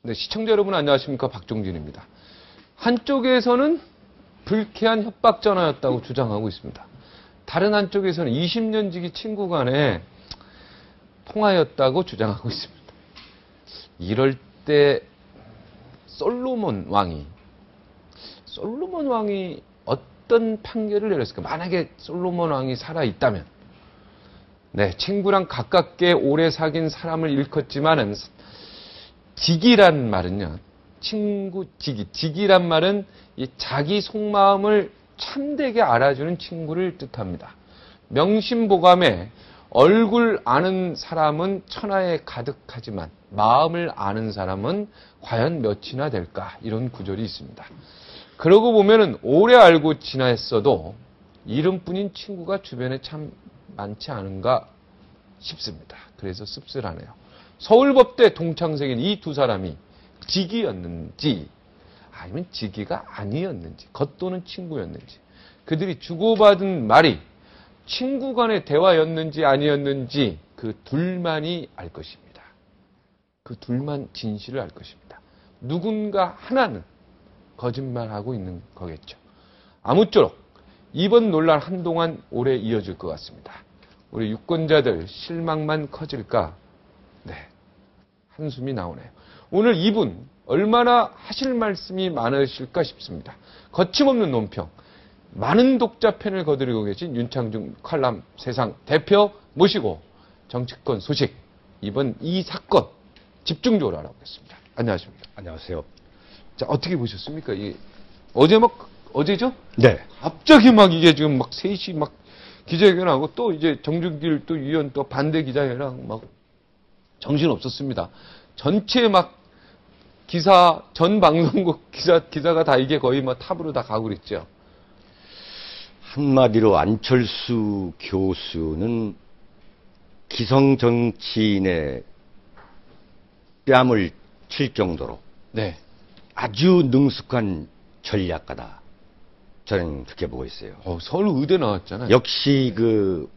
네, 시청자 여러분 안녕하십니까? 박종진입니다. 한쪽에서는 불쾌한 협박 전화였다고 주장하고 있습니다. 다른 한쪽에서는 20년 지기 친구 간에 통화였다고 주장하고 있습니다. 이럴 때 솔로몬 왕이 어떤 판결을 내렸을까? 만약에 솔로몬 왕이 살아있다면, 네, 친구랑 가깝게 오래 사귄 사람을 일컫지만은 직이란 말은요, 직이란 말은 이 자기 속마음을 참되게 알아주는 친구를 뜻합니다. 명심보감에 얼굴 아는 사람은 천하에 가득하지만 마음을 아는 사람은 과연 몇이나 될까? 이런 구절이 있습니다. 그러고 보면은 오래 알고 지냈어도 이름뿐인 친구가 주변에 참 많지 않은가 싶습니다. 그래서 씁쓸하네요. 서울법대 동창생인 이 두 사람이 직이었는지 아니면 직이가 아니었는지, 겉도는 친구였는지, 그들이 주고받은 말이 친구 간의 대화였는지 아니었는지 그 둘만이 알 것입니다. 그 둘만 진실을 알 것입니다. 누군가 하나는 거짓말하고 있는 거겠죠. 아무쪼록 이번 논란 한동안 오래 이어질 것 같습니다. 우리 유권자들 실망만 커질까? 네, 한숨이 나오네요. 오늘 이분 얼마나 하실 말씀이 많으실까 싶습니다. 거침없는 논평, 많은 독자 팬을 거두고 계신 윤창중 칼럼 세상 대표 모시고 정치권 소식, 이번 이 사건 집중적으로 알아보겠습니다. 안녕하십니까? 안녕하세요. 자, 어떻게 보셨습니까? 어제죠? 네. 갑자기 막 이게 지금 막 3시 막 기자회견하고 또 이제 정준길 또 위원 또 반대 기자회견하고 막 정신 없었습니다. 전체 막 기사, 전 방송국 기사가 다 이게 거의 뭐 탑으로 다 가고 그랬죠. 한마디로 안철수 교수는 기성 정치인의 뺨을 칠 정도로 네. 아주 능숙한 전략가다. 저는 그렇게 보고 있어요. 서울 의대 나왔잖아요. 역시 그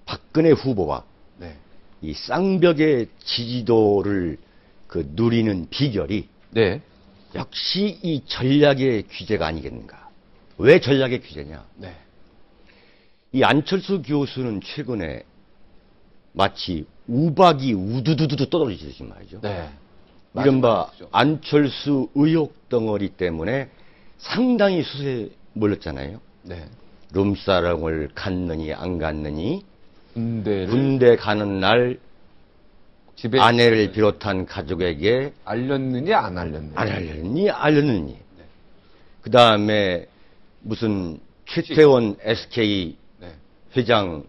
박근혜 후보와 네. 이 쌍벽의 지지도를 그 누리는 비결이 네. 역시 이 전략의 귀재가 아니겠는가. 왜 전략의 귀재냐? 네. 이 안철수 교수는 최근에 마치 우박이 우두두두 떠돌리듯이 말이죠. 네. 이른바 안철수 의혹 덩어리 때문에 상당히 수세에 몰렸잖아요. 네. 룸사롱을 갔느니 안 갔느니, 군대 가는 날 집에 아내를 비롯한 가족에게 알렸느니 안 알렸느니. 알렸느니. 네. 그 다음에 무슨 최태원 SK 네. 회장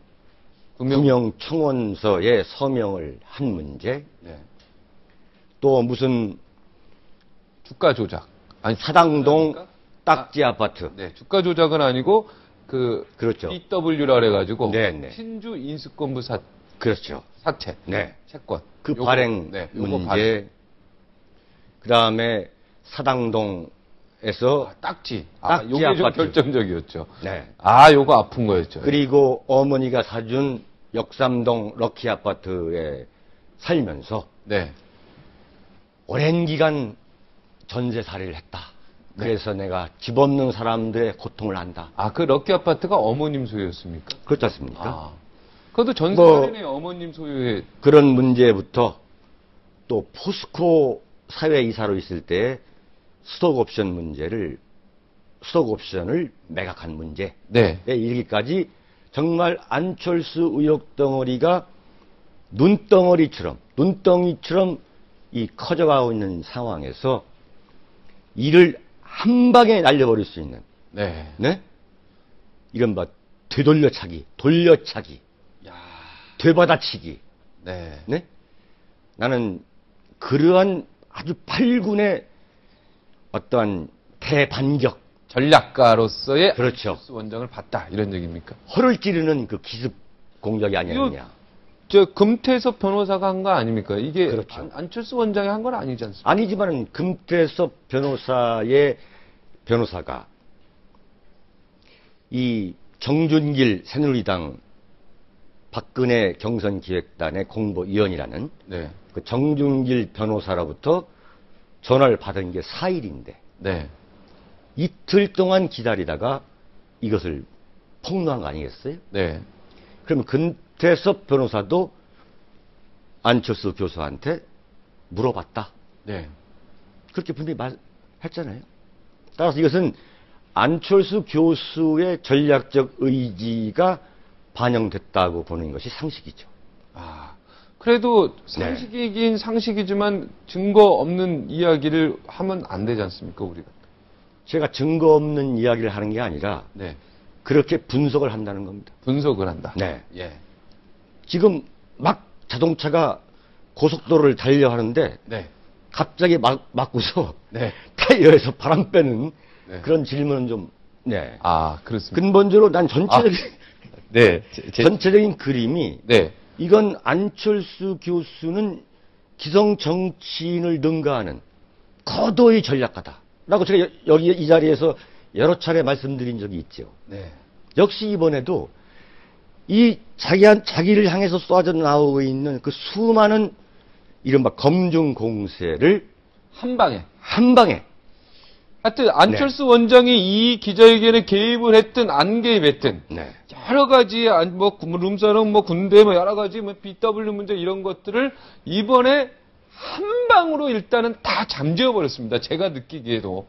구명청원서에 서명을 한 문제. 네. 또 무슨 주가 조작. 아니, 사당동 딱지 아파트. 네, 주가 조작은 아니고 그렇죠. BW라 그래가지고 네네. 신주 인수권부 그렇죠. 사채. 네. 채권. 그 발행 네, 문제. 그 다음에 사당동에서 딱지 딱지 요게 좀 아파트. 결정적이었죠. 네. 요거 아픈 거였죠. 그리고 어머니가 사준 역삼동 럭키 아파트에 살면서 네. 오랜 기간 전세살이를 했다. 그래서 내가 집 없는 사람들의 고통을 안다. 그 럭키 아파트가 어머님 소유였습니까? 그렇지 않습니까? 그것도 전세살인의 어머님 소유의 그런 문제부터 또 포스코 사회이사로 있을 때 스톡옵션을 매각한 문제에 네. 이르기까지 정말 안철수 의혹 덩어리가 눈덩이처럼 이 커져가고 있는 상황에서 이를 한 방에 날려버릴 수 있는, 네. 네? 이른바 되돌려차기, 돌려차기, 되받아치기, 네. 네? 나는 그러한 아주 발군의 어떠한 대반격, 전략가로서의 그렇죠. 안철수 원장을 봤다 이런 얘기입니까? 허를 찌르는 그 기습 공격이 아니었느냐. 금태섭 변호사가 한 거 아닙니까? 이게 그렇죠. 안철수 원장이 한 건 아니지 않습니까? 아니지만은 금태섭 변호사가 이 정준길 새누리당 박근혜 경선기획단의 공보위원이라는 네. 그 정준길 변호사로부터 전화를 받은 게 4일인데 네. 이틀 동안 기다리다가 이것을 폭로한 거 아니겠어요? 네. 그러면 금태섭 변호사도 안철수 교수한테 물어봤다. 네. 그렇게 분명히 말했잖아요. 따라서 이것은 안철수 교수의 전략적 의지가 반영됐다고 보는 것이 상식이죠. 아, 그래도 상식이긴 상식이지만 증거 없는 이야기를 하면 안 되지 않습니까, 우리가? 제가 증거 없는 이야기를 하는 게 아니라 네. 그렇게 분석을 한다는 겁니다. 분석을 한다. 네. 예. 지금 막 자동차가 고속도로를 달려 하는데 네. 갑자기 막고서 네. 타이어에서 바람 빼는 네. 그런 질문은 좀, 네. 아, 그렇습니다. 근본적으로 난 전체적인, 네. 전체적인 그림이 네. 이건 안철수 교수는 기성 정치인을 능가하는 거도의 전략가다라고 제가 여기 이 자리에서 여러 차례 말씀드린 적이 있죠. 네. 역시 이번에도 이 자기를 향해서 쏟아져 나오고 있는 그 수많은 이른바 검증 공세를 한 방에. 한 방에 하여튼 안철수 원장이 이 기자회견에 개입을 했든 안 개입했든 네. 여러 가지 뭐 룸사롱 뭐 군대 뭐 여러 가지 뭐 BW 문제 이런 것들을 이번에 한 방으로 일단은 다 잠재워 버렸습니다. 제가 느끼기에도.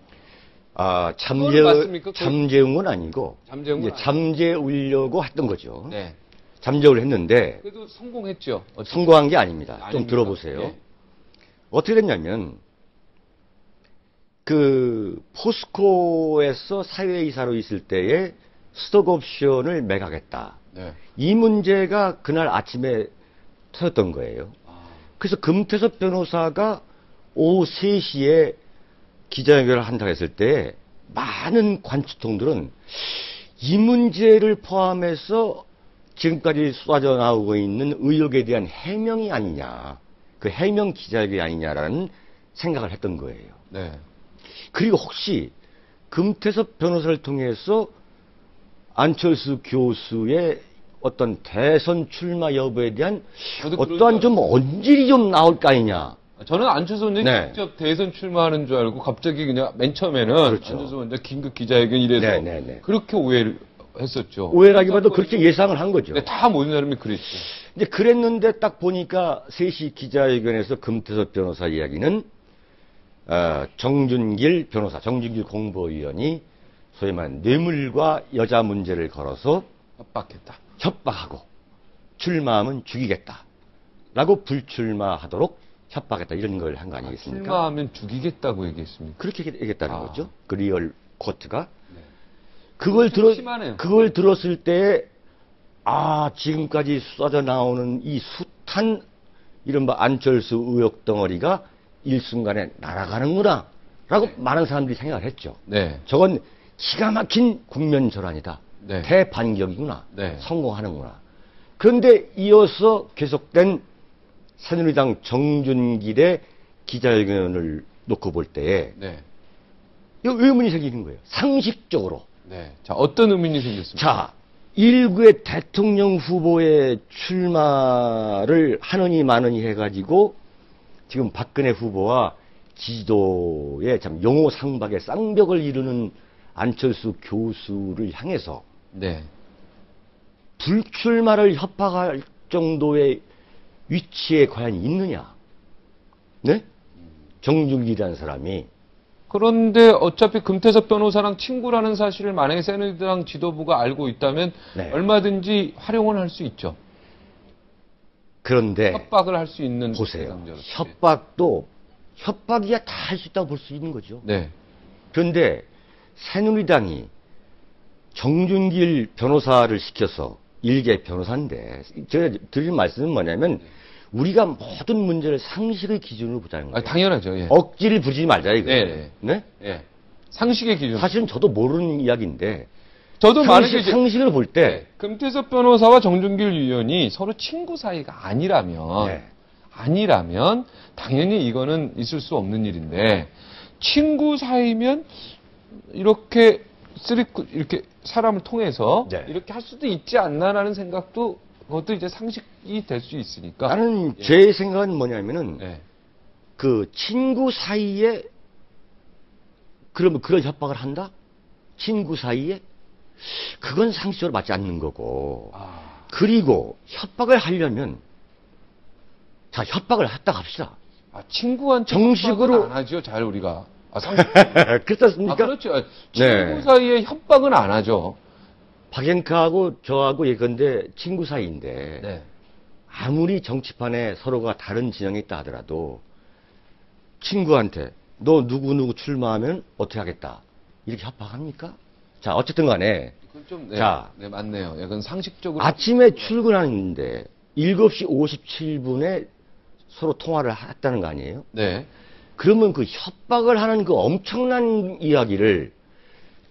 아, 그거는 맞습니까? 잠재운 건 아니고 잠재운 건 이제 잠재우려고 했던 거죠. 네. 잠재우를 했는데 그래도 성공했죠. 성공한 게 아닙니다. 좀 아닙니까? 들어보세요. 예. 어떻게 됐냐면 그 포스코에서 사회이사로 있을 때에 스톡옵션을 매각했다. 네. 이 문제가 그날 아침에 터졌던 거예요. 그래서 금태섭 변호사가 오후 3시에 기자회견을 한다고 했을 때 많은 관측통들은 이 문제를 포함해서 지금까지 쏟아져 나오고 있는 의혹에 대한 해명이 아니냐, 그 해명 기자회견이 아니냐라는 생각을 했던 거예요. 네. 그리고 혹시 금태섭 변호사를 통해서 안철수 교수의 어떤 대선 출마 여부에 대한 저도 어떠한 좀 언질이 좀 나올 거 아니냐. 저는 안철수 원장이 네. 직접 대선 출마하는 줄 알고 갑자기 그냥 맨 처음에는 그렇죠. 안철수 원장 긴급 기자회견 이래서 네, 네, 네. 그렇게 오해를 했었죠. 오해라기보다도 그렇게 예상을 한 거죠. 네, 다 모든 사람이 그랬죠. 이제 그랬는데 딱 보니까 3시 기자회견에서 금태섭 변호사 이야기는 정준길 변호사, 정준길 공보위원이 소위 말하는 뇌물과 여자 문제를 걸어서 협박했다. 협박하고 출마하면 죽이겠다. 라고 불출마하도록 협박했다. 이런 걸 한 거 아니겠습니까? 출마하면 죽이겠다고 얘기했습니까? 그렇게 얘기했다는 아. 거죠. 그 리얼 코트가. 네. 그걸 들었을 때, 아, 지금까지 쏟아져 나오는 이 숱한 이른바 안철수 의혹 덩어리가 일순간에 날아가는구나. 라고 많은 사람들이 생각을 했죠. 네. 저건 기가 막힌 국면 전환이다. 네. 대반격이구나. 네. 성공하는구나. 그런데 이어서 계속된 새누리당 정준길의 기자회견을 놓고 볼 때에 네. 의문이 생기는 거예요. 상식적으로. 네. 자, 어떤 의문이 생겼습니까? 자, 일구의 대통령 후보의 출마를 하느니 마느니 해가지고 지금 박근혜 후보와 지지도의 참 용호상박의 쌍벽을 이루는 안철수 교수를 향해서 네. 불출마를 협박할 정도의 위치에 과연 있느냐? 네? 정준길이라는 사람이. 그런데 어차피 금태섭 변호사랑 친구라는 사실을 만약에 새누리당 지도부가 알고 있다면 네. 얼마든지 활용을 할 수 있죠. 그런데 협박을 할 수 있는 보세요. 대상자로서. 협박도 협박이야 다 할 수 있다고 볼 수 있는 거죠. 네. 그런데 새누리당이 정준길 변호사를 시켜서 일개 변호사인데 제가 드릴 말씀은 뭐냐면 우리가 모든 문제를 상식의 기준으로 보자는 거예요. 당연하죠. 예. 억지를 부리지 말자 이거예요. 네. 네? 예. 상식의 기준. 사실은 저도 모르는 이야기인데 저도 만약에 이제 상식을 볼 때 금태섭 변호사와 정준길 의원이 서로 친구 사이가 아니라면 네. 당연히 이거는 있을 수 없는 일인데 친구 사이면 이렇게 사람을 통해서 네. 이렇게 할 수도 있지 않나라는 생각도 그것도 이제 상식이 될 수 있으니까. 나는 예. 제 생각은 뭐냐면은 네. 그 친구 사이에 그러면 그런 협박을 한다? 친구 사이에? 그건 상식적으로 맞지 않는 거고. 아, 그리고 협박을 하려면 자, 협박을 했다 합시다. 친구한테 정식으로- 협박은 안 하죠. 잘 우리가. 상식. 그렇습니까? 그렇죠. 친구 네. 사이에 협박은 안 하죠. 박앵카하고 저하고 예컨대 친구 사이인데 네. 아무리 정치판에 서로가 다른 진영에 있다 하더라도 친구한테 너 누구누구 출마하면 어떻게 하겠다 이렇게 협박합니까? 자, 어쨌든 간에 그건 좀, 네. 자. 네, 맞네요. 약간 상식적으로. 아침에 출근하는데 7시 57분에 서로 통화를 했다는 거 아니에요? 네. 그러면 그 협박을 하는 그 엄청난 이야기를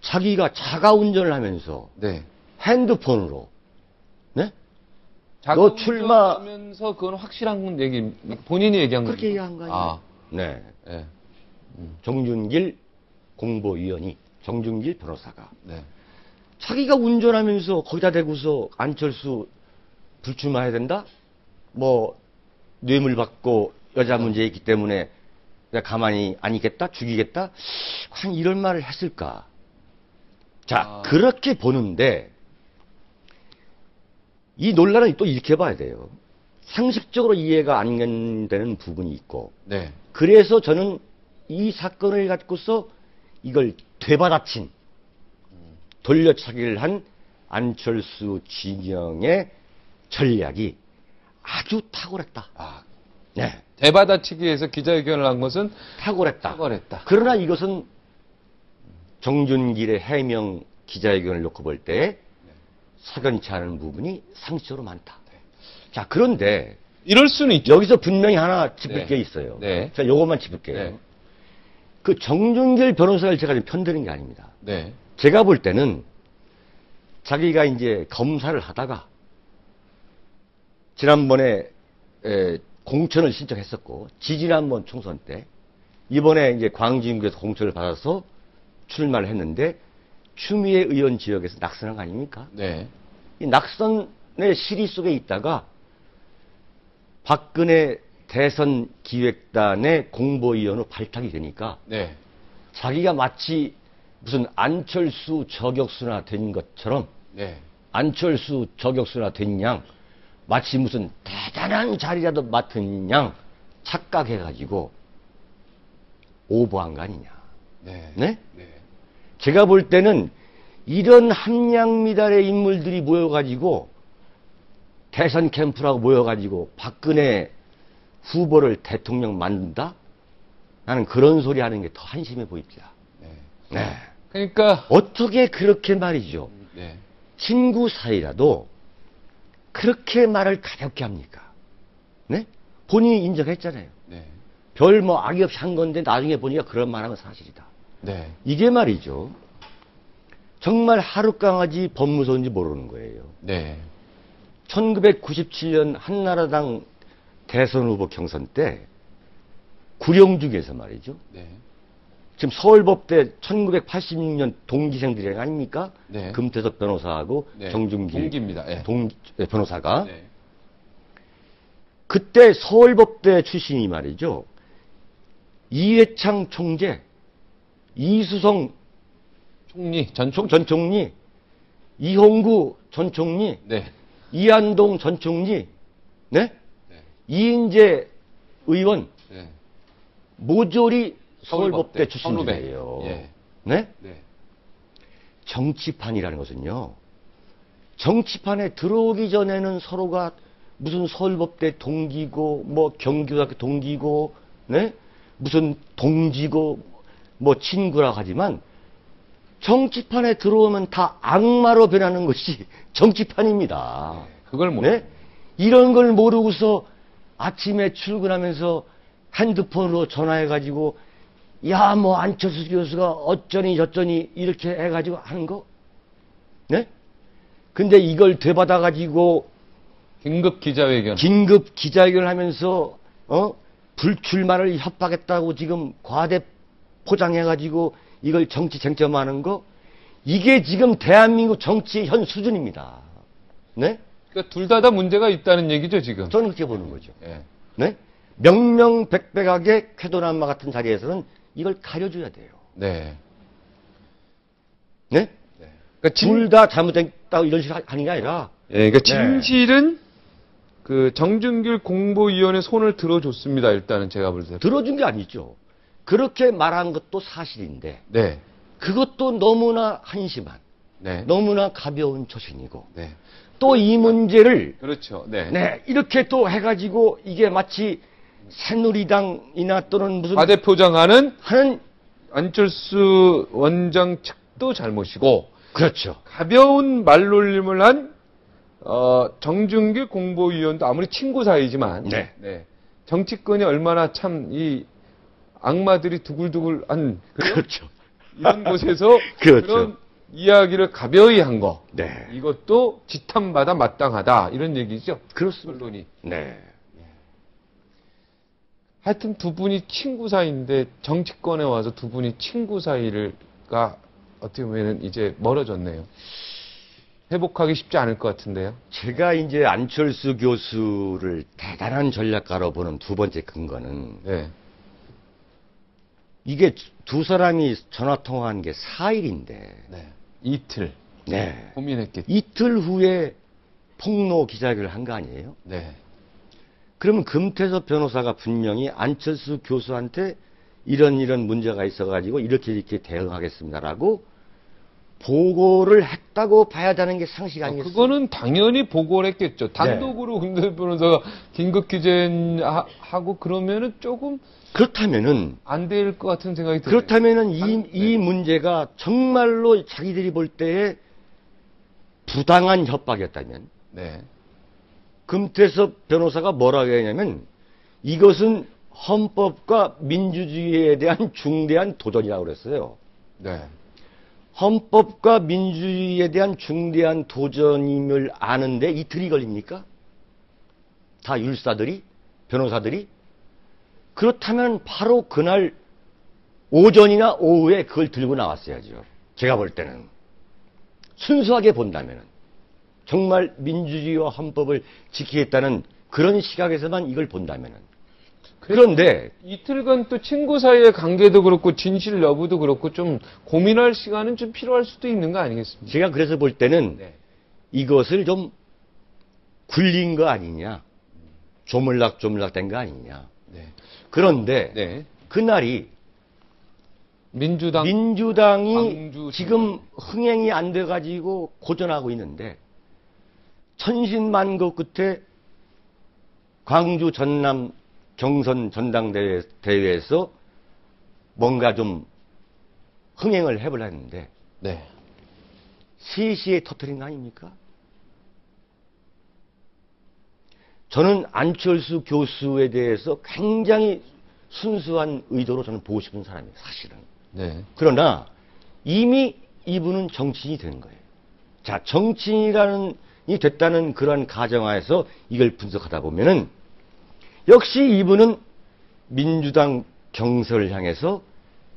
자기가 자가 운전을 하면서 네. 핸드폰으로 네? 너 출마- 하면서 그건 확실한 얘기, 본인이 얘기한 그렇게 거죠? 얘기한 거 아니에요? 아, 네. 네. 정준길 공보위원이 정준길 변호사가 네. 자기가 운전하면서 거기다 대고서 안철수 불출마해야 된다? 뭐 뇌물 받고 여자 문제 있기 때문에 내가 가만히 안 있겠다? 죽이겠다? 과연 이런 말을 했을까? 자, 그렇게 보는데 이 논란은 또 이렇게 봐야 돼요. 상식적으로 이해가 안 되는 부분이 있고 네. 그래서 저는 이 사건을 갖고서 이걸 되받아친 돌려차기를 한 안철수 진영의 전략이 아주 탁월했다. 아, 네, 대받아치기에서 기자회견을 한 것은 탁월했다. 탁월했다. 그러나 이것은 정준길의 해명 기자회견을 놓고 볼 때 석연치 않은 부분이 상식적으로 많다. 자, 그런데 이럴 수는 있죠. 여기서 분명히 하나 짚을 네. 게 있어요. 네. 자, 요것만 짚을게요. 네. 그 정준길 변호사를 제가 좀 편드는 게 아닙니다. 네. 제가 볼 때는 자기가 이제 검사를 하다가 지난번에 공천을 신청했었고 지지난번 총선 때 이번에 이제 광진구에서 공천을 받아서 출마를 했는데 추미애 의원 지역에서 낙선한 거 아닙니까? 네. 이 낙선의 시리 속에 있다가 박근혜 대선 기획단의 공보위원으로 발탁이 되니까 네. 자기가 마치 무슨 안철수 저격수나 된 것처럼 네. 안철수 저격수나 된 양 마치 무슨 대단한 자리라도 맡은 양 착각해가지고 오버한 거 아니냐. 네. 네? 네. 제가 볼 때는 이런 함량미달의 인물들이 모여가지고 대선 캠프라고 모여가지고 박근혜 후보를 대통령 만든다? 나는 그런 소리 하는 게 더 한심해 보입니다. 네. 네. 그러니까 어떻게 그렇게 말이죠. 네. 친구 사이라도 그렇게 말을 가볍게 합니까? 네? 본인이 인정했잖아요. 네. 별 뭐 악의 없이 한 건데 나중에 보니까 그런 말 하면 사실이다. 네. 이게 말이죠. 정말 하룻강아지 법무서인지 모르는 거예요. 네. 1997년 한나라당 대선 후보 경선 때 구룡중에서 말이죠. 네. 지금 서울법대 1986년 동기생들이 아닙니까? 네. 금태섭 변호사하고 네. 정준길 동기입니다. 네. 변호사가 네. 그때 서울법대 출신이 말이죠. 이회창 총재, 이수성 총리, 전 전 총리, 이홍구 전 총리, 네. 이한동 전 총리, 네? 네. 이인재 의원 네. 모조리 서울법대 서울법대 출신이에요. 예. 네? 네. 정치판이라는 것은요. 정치판에 들어오기 전에는 서로가 무슨 서울법대 동기고 뭐 경기대학교 동기고 네? 무슨 동지고 뭐 친구라 하지만 정치판에 들어오면 다 악마로 변하는 것이 정치판입니다. 그걸 모르 네? 이런 걸 모르고서 아침에 출근하면서 핸드폰으로 전화해가지고 야, 뭐 안철수 교수가 어쩌니 저쩌니 이렇게 해가지고 하는 거? 네? 근데 이걸 되받아가지고 긴급 기자회견. 긴급 기자회견을 하면서 불출마를 협박했다고 지금 과대 포장해가지고 이걸 정치 쟁점하는 거 이게 지금 대한민국 정치의 현 수준입니다. 네? 그러니까 둘 다 문제가 있다는 얘기죠, 지금. 저는 그렇게 보는 거죠. 예. 네? 명명백백하게 쾌도남마 같은 자리에서는 이걸 가려줘야 돼요. 네. 네? 그러니까 둘 다 잘못됐다고 이런 식으로 하는 게 아니라. 예, 그러니까 네. 진실은 그 정준길 공보위원회 손을 들어줬습니다. 일단은 제가 볼 때. 들어준 게 아니죠. 그렇게 말한 것도 사실인데, 네. 그것도 너무나 한심한, 네. 너무나 가벼운 처신이고, 네. 또 이 문제를, 그렇죠. 네. 네, 이렇게 또 해가지고 이게 마치 새누리당이나 또는 무슨 과대포장하는 하는, 안철수 원장 측도 잘못이고, 그렇죠. 가벼운 말놀림을 한 정준길 공보위원도 아무리 친구 사이지만 네. 정치권이 얼마나 참 이 악마들이 두글두글한 그렇죠. 이런 곳에서 그렇죠. 그런 이야기를 가벼이 한 거. 네. 이것도 지탄받아 마땅하다 이런 얘기죠. 그렇습니다. 언론이. 네. 하여튼 두 분이 친구 사이인데 정치권에 와서 두 분이 친구 사이가 어떻게 보면 이제 멀어졌네요. 회복하기 쉽지 않을 것 같은데요. 제가 이제 안철수 교수를 대단한 전략가로 보는 두 번째 근거는 네. 이게 두 사람이 전화 통화한 게 4일인데 네. 이틀 네. 고민했겠죠. 이틀 후에 폭로 기자회견을 한 거 아니에요? 네. 그러면 금태섭 변호사가 분명히 안철수 교수한테 이런 문제가 있어가지고 이렇게 대응하겠습니다라고 보고를 했다고 봐야 되는 게 상식 아니겠어요? 그거는 당연히 보고를 했겠죠. 단독으로 금태섭 변호사가 긴급 기재하고 그러면은 조금 그렇다면은 안 될 것 같은 생각이 들어요. 그렇다면은 이 문제가 정말로 자기들이 볼 때에 부당한 협박이었다면 네. 금태섭 변호사가 뭐라고 했냐면 이것은 헌법과 민주주의에 대한 중대한 도전이라고 그랬어요. 네. 헌법과 민주주의에 대한 중대한 도전임을 아는데 이틀이 걸립니까? 다 율사들이, 변호사들이? 그렇다면 바로 그날 오전이나 오후에 그걸 들고 나왔어야죠. 제가 볼 때는. 순수하게 본다면은. 정말 민주주의와 헌법을 지키겠다는 그런 시각에서만 이걸 본다면은. 그런데 이틀간 또 친구 사이의 관계도 그렇고 진실 여부도 그렇고 좀 고민할 시간은 좀 필요할 수도 있는 거 아니겠습니까? 제가 그래서 볼 때는 네. 이것을 좀 굴린 거 아니냐. 조물락조물락 된 거 아니냐. 네. 그런데 네. 그날이 민주당이 광주 지금 흥행이 안 돼가지고 고전하고 있는데 천신만고 끝에 광주 전남 경선 전당대회에서 뭔가 좀 흥행을 해보려 했는데 네. 3시에 터뜨린 거 아닙니까? 저는 안철수 교수에 대해서 굉장히 순수한 의도로 저는 보고 싶은 사람이에요, 사실은. 네. 그러나 이미 이분은 정치인이 된 거예요. 자, 정치인이 됐다는 그러한 가정하에서 이걸 분석하다 보면은 역시 이분은 민주당 경선을 향해서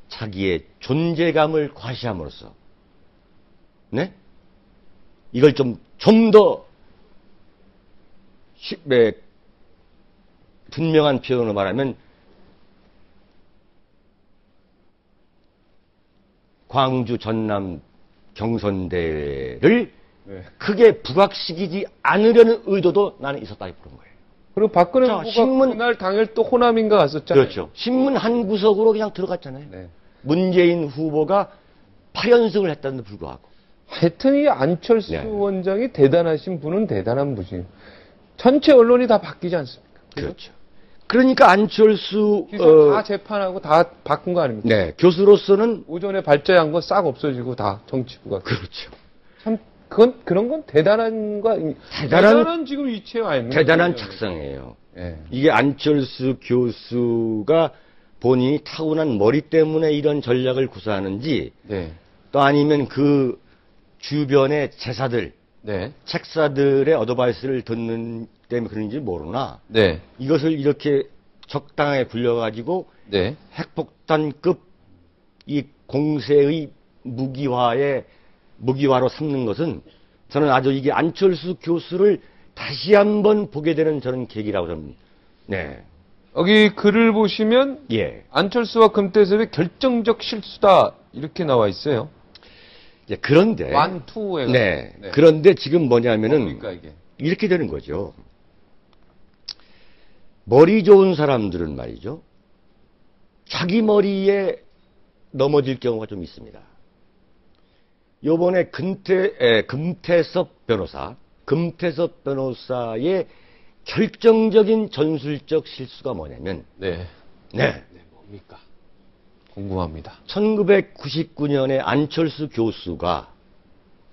자기의 존재감을 과시함으로써 네? 이걸 좀 더 분명한 표현으로 말하면 광주 전남 경선대회를 네. 크게 부각시키지 않으려는 의도도 나는 있었다고 보는 거예요. 그리고 박근혜 자, 후보가 그날 당일 또 호남인가 갔었잖아요. 그렇죠. 신문 한 구석으로 그냥 들어갔잖아요. 네. 문재인 후보가 8연승을 했다는데 불구하고. 하여튼 이 안철수 네. 원장이 대단하신 분은 대단한 분이에요. 전체 언론이 다 바뀌지 않습니까? 그렇죠. 그러니까 안철수 기사 다 재판하고 다 바꾼 거 아닙니까? 네, 교수로서는 오전에 발제한 거 싹 없어지고 다 정치부가. 그렇죠. 참 그런 건 대단한 지금 위치에 와 있는 대단한 거죠. 작성이에요. 예. 이게 안철수 교수가 본인이 타고난 머리 때문에 이런 전략을 구사하는지 네. 또 아니면 그 주변의 제사들, 네. 책사들의 어드바이스를 듣는 때문에 그런지 모르나 네. 이것을 이렇게 적당하게 굴려가지고 네. 핵폭탄급 이 공세의 무기화로 삼는 것은 저는 아주 이게 안철수 교수를 다시 한번 보게 되는 저는 계기라고 저는, 네. 여기 글을 보시면 예. 안철수와 금태섭의 결정적 실수다 이렇게 나와 있어요. 예, 그런데. 완투에. 네. 그런데 지금 뭐냐면은. 뭡니까 이게? 이렇게 되는 거죠. 머리 좋은 사람들은 말이죠. 자기 머리에 넘어질 경우가 좀 있습니다. 요번에 금태섭 변호사의 결정적인 전술적 실수가 뭐냐면, 네. 네. 뭡니까? 궁금합니다. 1999년에 안철수 교수가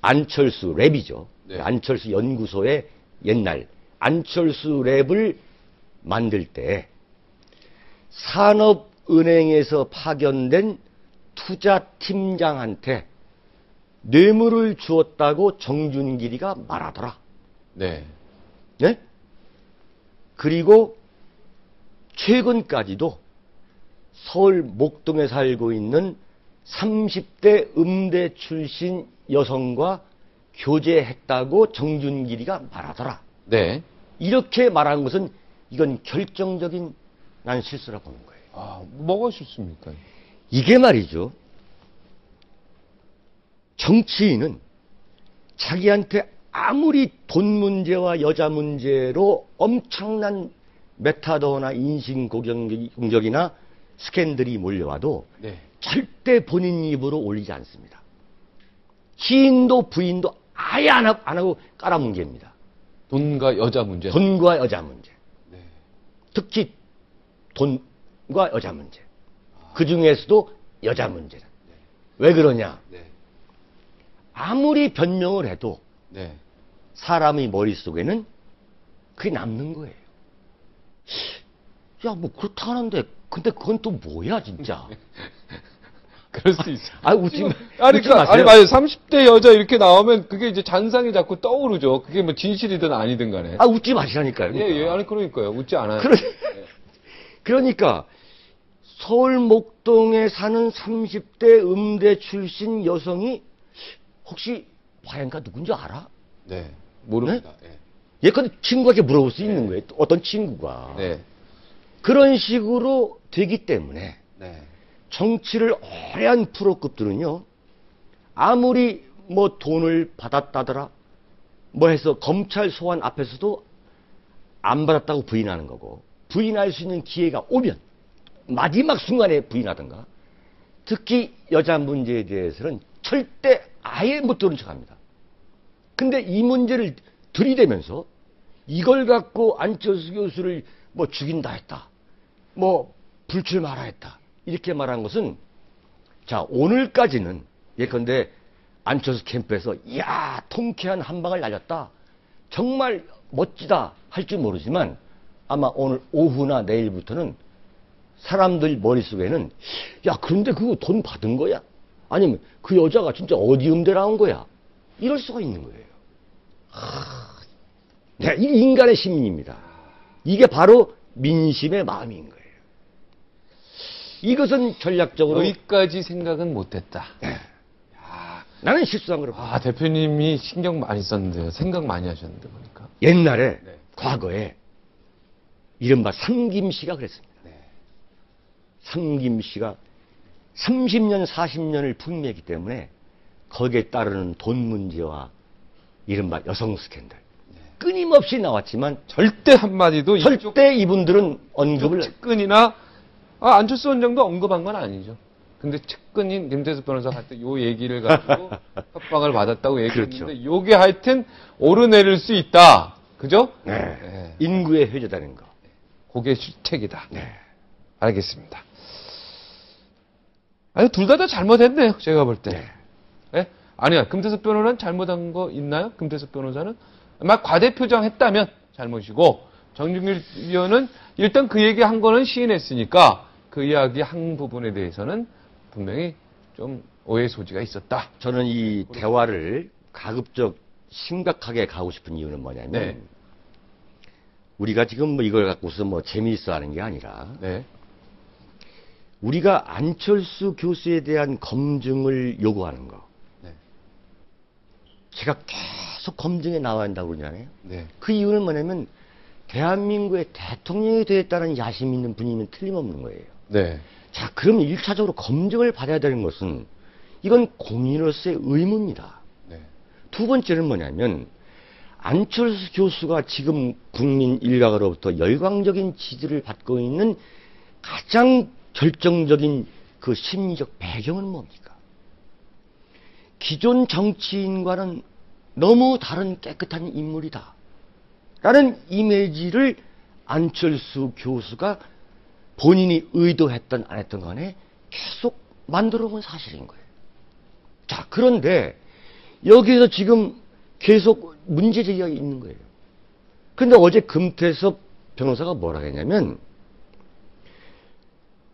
안철수 랩이죠. 네. 안철수 연구소의 옛날 안철수 랩을 만들 때 산업은행에서 파견된 투자팀장한테 뇌물을 주었다고 정준길이가 말하더라. 네. 네? 그리고 최근까지도 서울 목동에 살고 있는 30대 음대 출신 여성과 교제했다고 정준길이가 말하더라. 네. 이렇게 말한 것은 이건 결정적인 난 실수라고 보는 거예요. 아, 뭐가 실수입니까? 이게 말이죠. 정치인은 자기한테 아무리 돈 문제와 여자 문제로 엄청난 메타더나 인신공격이나 스캔들이 몰려와도 네. 절대 본인 입으로 올리지 않습니다. 시인도 부인도 아예 안 하고 깔아뭉갭니다. 돈과 여자 문제. 돈과 여자 문제. 네. 특히 돈과 여자 문제. 그 중에서도 여자 문제다. 네. 왜 그러냐? 네. 아무리 변명을 해도 네. 사람의 머릿속에는 그게 남는 거예요. 야, 뭐 그렇다 하는데 근데 그건 또 뭐야 진짜. 그럴 수 있어. 아, 웃지 아니, 웃지 마세요. 아니, 맞아요. 30대 여자 이렇게 나오면 그게 이제 잔상이 자꾸 떠오르죠. 그게 뭐 진실이든 아니든 간에. 아, 웃지 마시라니까요. 예, 예, 아니, 그러니까요. 웃지 않아요. 그러니까 서울 목동에 사는 30대 음대 출신 여성이 혹시 화양가 누군지 알아? 네. 모릅니다. 예컨대 친구에게 물어볼 수 있는 거예요. 어떤 친구가. 네. 그런 식으로 되기 때문에 네. 정치를 오래 한 프로급들은요. 아무리 뭐 돈을 받았다더라 뭐 해서 검찰 소환 앞에서도 안 받았다고 부인하는 거고, 부인할 수 있는 기회가 오면 마지막 순간에 부인하든가, 특히 여자 문제에 대해서는 절대 아예 못 들은 척합니다. 근데 이 문제를 들이대면서 이걸 갖고 안철수 교수를 뭐 죽인다 했다, 뭐 불출마라 했다, 이렇게 말한 것은, 자, 오늘까지는 예컨대 안철수 캠프에서 이야 통쾌한 한 방을 날렸다, 정말 멋지다 할 줄 모르지만 아마 오늘 오후나 내일부터는 사람들 머릿속에는 야, 그런데 그거 돈 받은 거야? 아니면 그 여자가 진짜 어디 음대 나온 거야? 이럴 수가 있는 거예요. 네, 이 인간의 심리입니다. 이게 바로 민심의 마음인 거예요. 이것은 전략적으로 여기까지 생각은 못했다. 나는 실수한 거라고. 아, 대표님이 신경 많이 썼는데요. 생각 많이 하셨는데 보니까. 옛날에 네. 과거에 이른바 삼김씨가 그랬습니다. 네. 삼김씨가 30년 40년을 풍미했기 때문에 거기에 따르는 돈 문제와 이른바 여성 스캔들 끊임없이 나왔지만 절대 한마디도 절대 이분들은 언급을 측근이나 안철수 원장도 언급한 건 아니죠. 근데 측근인 김태섭 변호사가 하여튼 요 얘기를 가지고 협박을 받았다고 얘기했는데, 그렇죠. 요게 하여튼 오르내릴 수 있다. 그죠? 네. 네. 인구의 회자다는 거. 그게 실책이다. 네. 알겠습니다. 아니, 둘 다 잘못했네요. 제가 볼 때. 네. 예? 아니야. 금태섭 변호사는 잘못한 거 있나요? 금태섭 변호사는? 막 과대표장했다면 잘못이고, 정준길 위원은 일단 그 얘기 한 거는 시인했으니까 그 이야기 한 부분에 대해서는 분명히 좀 오해 소지가 있었다. 저는 이 대화를 가급적 심각하게 가고 싶은 이유는 뭐냐면, 네. 우리가 지금 뭐 이걸 갖고서 뭐 재미있어 하는 게 아니라, 네. 우리가 안철수 교수에 대한 검증을 요구하는 거. 네. 제가 계속 검증에 나와야 한다고 그러잖아요. 네. 그 이유는 뭐냐면 대한민국의 대통령이 되겠다는 야심 있는 분이면 틀림없는 거예요. 네. 자, 그럼 1차적으로 검증을 받아야 되는 것은 이건 공인으로서의 의무입니다. 네. 두 번째는 뭐냐면 안철수 교수가 지금 국민 일각으로부터 열광적인 지지를 받고 있는 가장 결정적인 그 심리적 배경은 뭡니까? 기존 정치인과는 너무 다른 깨끗한 인물이다 라는 이미지를 안철수 교수가 본인이 의도했던 안 했던 간에 계속 만들어 온 사실인 거예요. 자, 그런데 여기에서 지금 계속 문제 제기가 있는 거예요. 근데 어제 금태섭 변호사가 뭐라 했냐면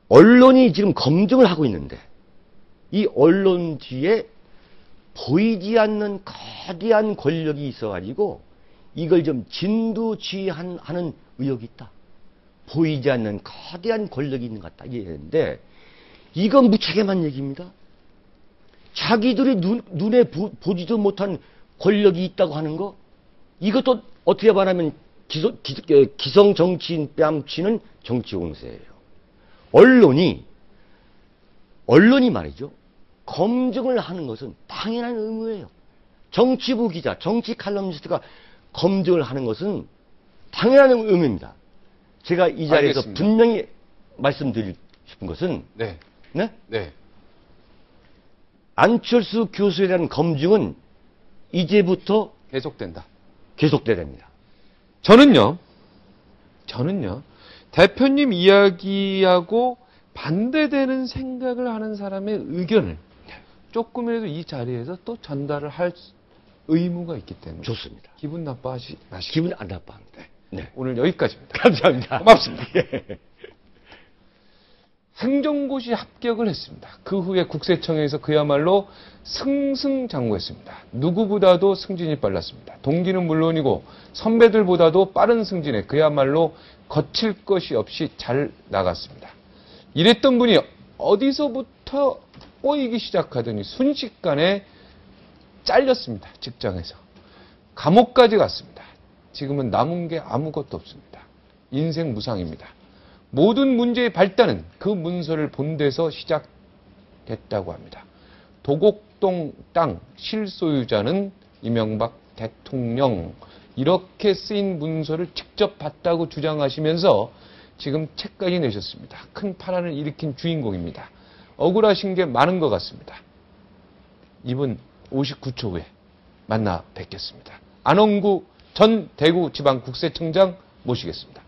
언론이 지금 검증을 하고 있는데 이 언론 뒤에 보이지 않는 거대한 권력이 있어가지고 이걸 좀 진두지휘하는 의혹이 있다. 보이지 않는 거대한 권력이 있는 것 같다. 이랬는데 이건 무책임한 얘기입니다. 자기들이 눈에 보지도 못한 권력이 있다고 하는 거, 이것도 어떻게 말하면 기성 정치인 뺨치는 정치 공세예요. 언론이 말이죠. 검증을 하는 것은 당연한 의무예요. 정치부 기자, 정치 칼럼니스트가 검증을 하는 것은 당연한 의무입니다. 제가 이 자리에서 알겠습니다. 분명히 말씀드리고 싶은 것은 네. 네? 네. 안철수 교수에 대한 검증은 이제부터 계속된다. 계속돼야 됩니다. 저는요, 대표님 이야기하고 반대되는 생각을 하는 사람의 의견을 조금이라도 이 자리에서 또 전달을 할 의무가 있기 때문에. 좋습니다. 기분 나빠하시 마시고. 기분 안 나빠합니다. 네. 오늘 여기까지입니다. 감사합니다. 고맙습니다. 예. 행정고시 합격을 했습니다. 그 후에 국세청에서 그야말로 승승장구했습니다. 누구보다도 승진이 빨랐습니다. 동기는 물론이고 선배들보다도 빠른 승진에 그야말로 거칠 것이 없이 잘 나갔습니다. 이랬던 분이 어디서부터 꼬이기 시작하더니 순식간에 잘렸습니다. 직장에서. 감옥까지 갔습니다. 지금은 남은 게 아무것도 없습니다. 인생 무상입니다. 모든 문제의 발단은 그 문서를 본 데서 시작됐다고 합니다. 도곡동 땅 실소유자는 이명박 대통령, 이렇게 쓰인 문서를 직접 봤다고 주장하시면서 지금 책까지 내셨습니다. 큰 파란을 일으킨 주인공입니다. 억울하신 게 많은 것 같습니다. 이분 59초 후에 만나 뵙겠습니다. 안홍구 전 대구지방국세청장 모시겠습니다.